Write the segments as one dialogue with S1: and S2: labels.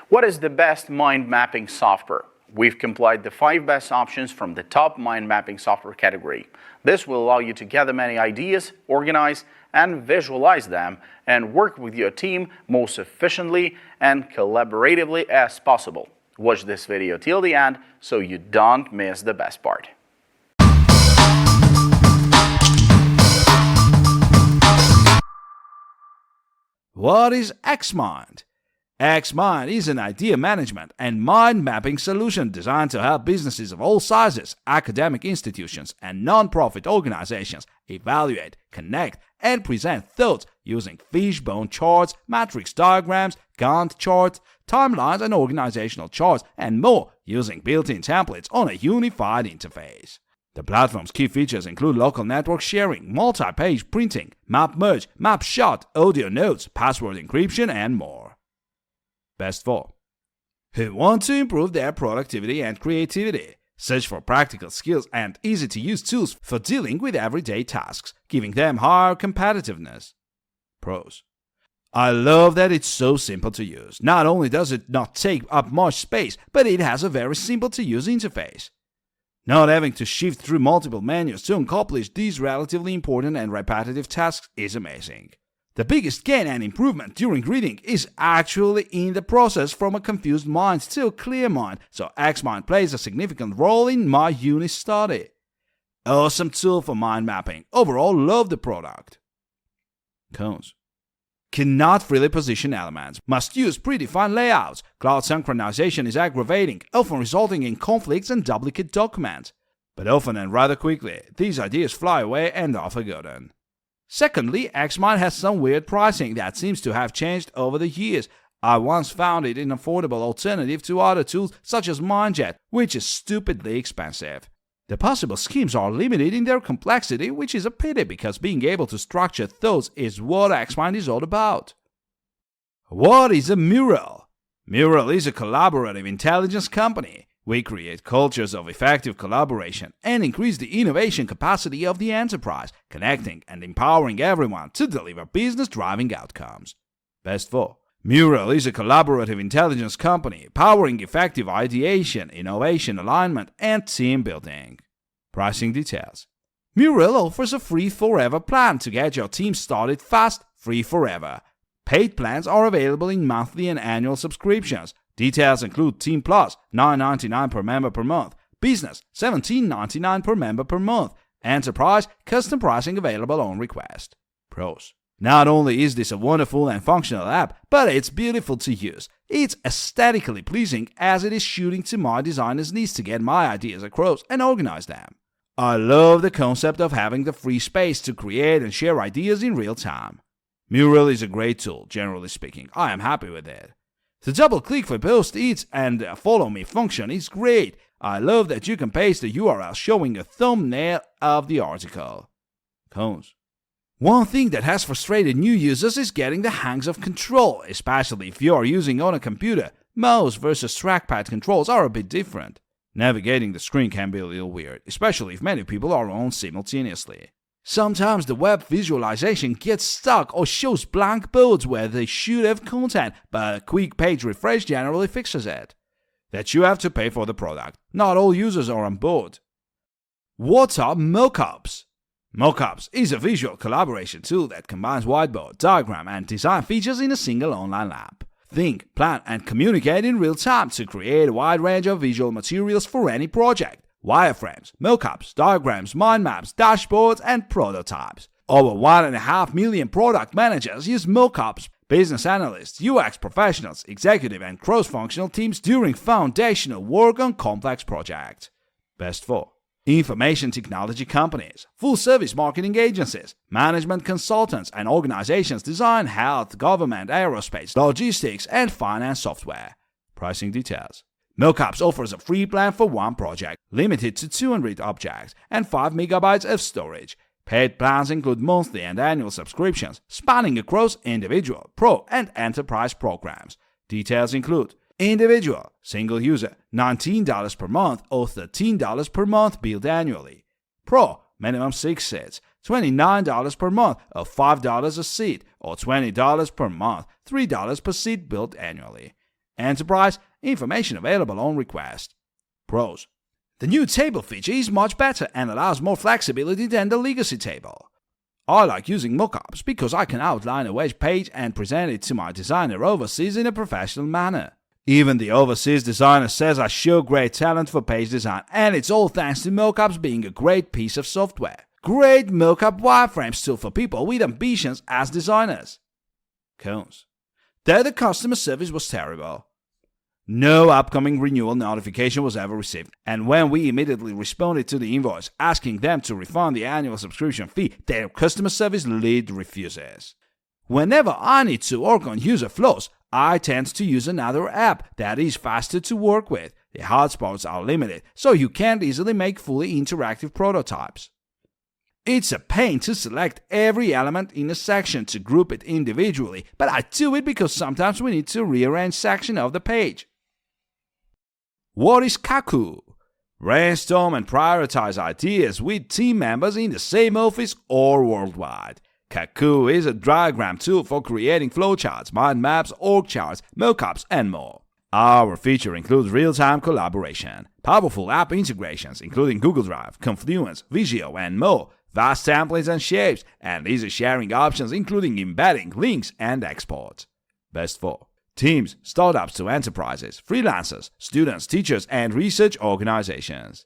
S1: What is the best mind mapping software? We've compiled the 5 best options from the top mind mapping software category. This will allow you to gather many ideas, organize and visualize them, and work with your team most efficiently and collaboratively as possible. Watch this video till the end so you don't miss the best part.
S2: What is XMind? XMind is an idea management and mind mapping solution designed to help businesses of all sizes, academic institutions, and non-profit organizations evaluate, connect, and present thoughts using fishbone charts, matrix diagrams, Gantt charts, timelines, and organizational charts, and more using built-in templates on a unified interface. The platform's key features include local network sharing, multi-page printing, map merge, map shot, audio notes, password encryption, and more. Best 4. Who want to improve their productivity and creativity? Search for practical skills and easy-to-use tools for dealing with everyday tasks, giving them higher competitiveness. Pros. I love that it's so simple to use. Not only does it not take up much space, but it has a very simple-to-use interface. Not having to shift through multiple menus to accomplish these relatively important and repetitive tasks is amazing. The biggest gain and improvement during reading is actually in the process from a confused mind to a clear mind, so XMind plays a significant role in my uni study. Awesome tool for mind mapping. Overall, love the product. Cons. Cannot freely position elements, must use predefined layouts. Cloud synchronization is aggravating, often resulting in conflicts and duplicate documents. But often and rather quickly, these ideas fly away and are forgotten. Secondly, XMind has some weird pricing that seems to have changed over the years. I once found it an affordable alternative to other tools such as MindJet, which is stupidly expensive. The possible schemes are limited in their complexity, which is a pity because being able to structure thoughts is what XMind is all about. What is a Mural? Mural is a collaborative intelligence company. We create cultures of effective collaboration and increase the innovation capacity of the enterprise, connecting and empowering everyone to deliver business-driving outcomes. Best 4. Mural is a collaborative intelligence company powering effective ideation, innovation alignment, and team building. Pricing details. Mural offers a free forever plan to get your team started fast, free forever. Paid plans are available in monthly and annual subscriptions. Details include Team Plus, $9.99 per member per month, Business, $17.99 per member per month, Enterprise, custom pricing available on request. Pros. Not only is this a wonderful and functional app, but it's beautiful to use. It's aesthetically pleasing as it is shooting to my designer's needs to get my ideas across and organize them. I love the concept of having the free space to create and share ideas in real time. Mural is a great tool, generally speaking. I am happy with it. The double-click for post-its and the follow me function is great. I love that you can paste the URL showing a thumbnail of the article. Cons. One thing that has frustrated new users is getting the hangs of control, especially if you are using on a computer. Mouse versus trackpad controls are a bit different. Navigating the screen can be a little weird, especially if many people are on simultaneously. Sometimes the web visualization gets stuck or shows blank boards where they should have content, but a quick page refresh generally fixes it. That you have to pay for the product. Not all users are on board. What are mockups? Mockups is a visual collaboration tool that combines whiteboard, diagram, and design features in a single online app. Think, plan, and communicate in real time to create a wide range of visual materials for any project. Wireframes, mockups, diagrams, mind maps, dashboards, and prototypes. Over 1.5 million product managers use mockups, business analysts, UX professionals, executive and cross-functional teams during foundational work on complex projects. Best 4. Information technology companies, full-service marketing agencies, management consultants, and organizations design health, government, aerospace, logistics, and finance software. Pricing details. Mockups offers a free plan for one project, limited to 200 objects and 5 MB of storage. Paid plans include monthly and annual subscriptions, spanning across individual, pro, and enterprise programs. Details include individual, single user, $19 per month or $13 per month billed annually. Pro, minimum 6 seats, $29 per month or $5 a seat, or $20 per month, $3 per seat billed annually. Enterprise, information available on request. Pros: the new table feature is much better and allows more flexibility than the legacy table. I like using mockups because I can outline a web page and present it to my designer overseas in a professional manner. Even the overseas designer says I show great talent for page design, and it's all thanks to mockups being a great piece of software. Great mockup wireframes tool for people with ambitions as designers. Cons: though the customer service was terrible. No upcoming renewal notification was ever received, and when we immediately responded to the invoice asking them to refund the annual subscription fee, their customer service lead refuses. Whenever I need to work on user flows, I tend to use another app that is faster to work with. The hotspots are limited, so you can't easily make fully interactive prototypes. It's a pain to select every element in a section to group it individually, but I do it because sometimes we need to rearrange sections of the page. What is Kaku? Brainstorm and prioritize ideas with team members in the same office or worldwide. Kaku is a diagram tool for creating flowcharts, mind maps, org charts, mockups, and more. Our feature includes real-time collaboration, powerful app integrations including Google Drive, Confluence, Visio, and more, vast templates and shapes, and easy sharing options including embedding, links, and exports. Best for teams, startups to enterprises, freelancers, students, teachers, and research organizations.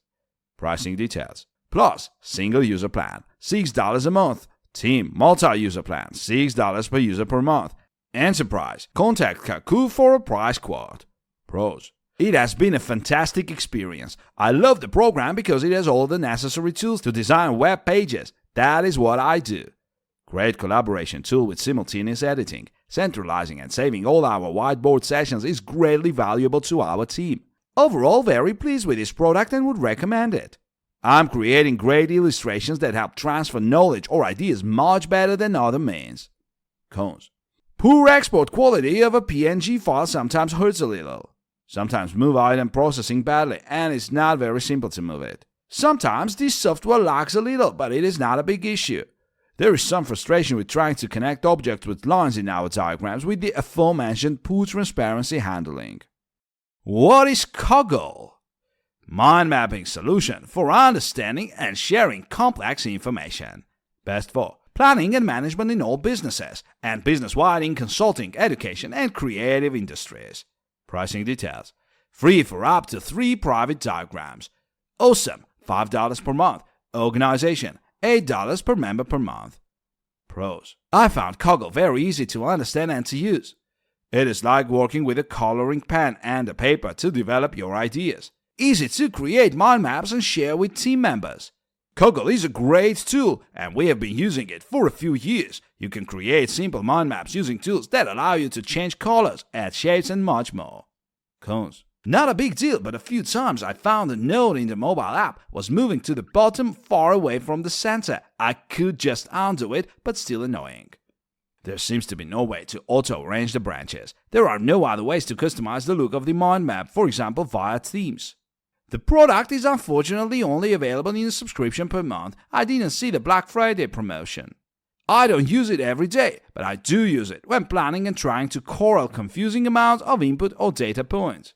S2: Pricing details. Plus, single user plan, $6 a month. Team, multi-user plan, $6 per user per month. Enterprise, contact Kaku for a price quote. Pros: it has been a fantastic experience. I love the program because it has all the necessary tools to design web pages. That is what I do. Great collaboration tool with simultaneous editing. Centralizing and saving all our whiteboard sessions is greatly valuable to our team. Overall, very pleased with this product and would recommend it. I'm creating great illustrations that help transfer knowledge or ideas much better than other means. Cons: poor export quality of a PNG file sometimes hurts a little. Sometimes move item processing badly and it's not very simple to move it. Sometimes this software lags a little, but it is not a big issue. There is some frustration with trying to connect objects with lines in our diagrams with the aforementioned poor transparency handling. What is Kogle? Mind mapping solution for understanding and sharing complex information. Best for planning and management in all businesses, and business-wide in consulting, education, and creative industries. Pricing details. Free for up to 3 private diagrams. Awesome, $5 per month. Organization, $8 per member per month. Pros: I found Kogle very easy to understand and to use. It is like working with a coloring pen and a paper to develop your ideas. Easy to create mind maps and share with team members. Kogle is a great tool, and we have been using it for a few years. You can create simple mind maps using tools that allow you to change colors, add shapes, and much more. Cons: not a big deal, but a few times I found a node in the mobile app was moving to the bottom far away from the center. I could just undo it, but still annoying. There seems to be no way to auto-arrange the branches. There are no other ways to customize the look of the mind map, for example via themes. The product is unfortunately only available in a subscription per month. I didn't see the Black Friday promotion. I don't use it every day, but I do use it when planning and trying to corral confusing amounts of input or data points.